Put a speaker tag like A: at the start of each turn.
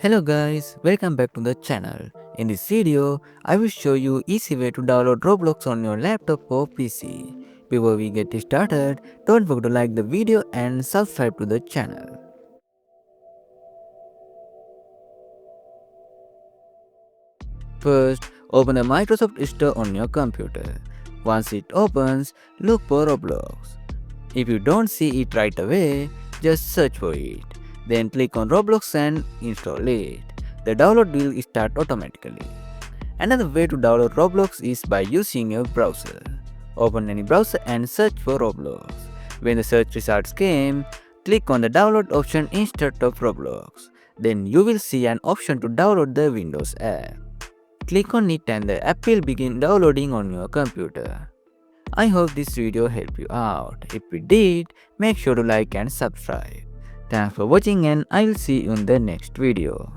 A: Hello guys, welcome back to the channel. In this video, I will show you easy way to download Roblox on your laptop or PC. Before we get started, don't forget to like the video and subscribe to the channel. First, open the Microsoft Store on your computer. Once it opens, look for Roblox. If you don't see it right away, just search for it. Then click on Roblox and install it. The download will start automatically. Another way to download Roblox is by using your browser. Open any browser and search for Roblox. When the search results came, click on the download option instead of Roblox. Then you will see an option to download the Windows app. Click on it and the app will begin downloading on your computer. I hope this video helped you out. If it did, make sure to like and subscribe. Thanks for watching and I will see you in the next video.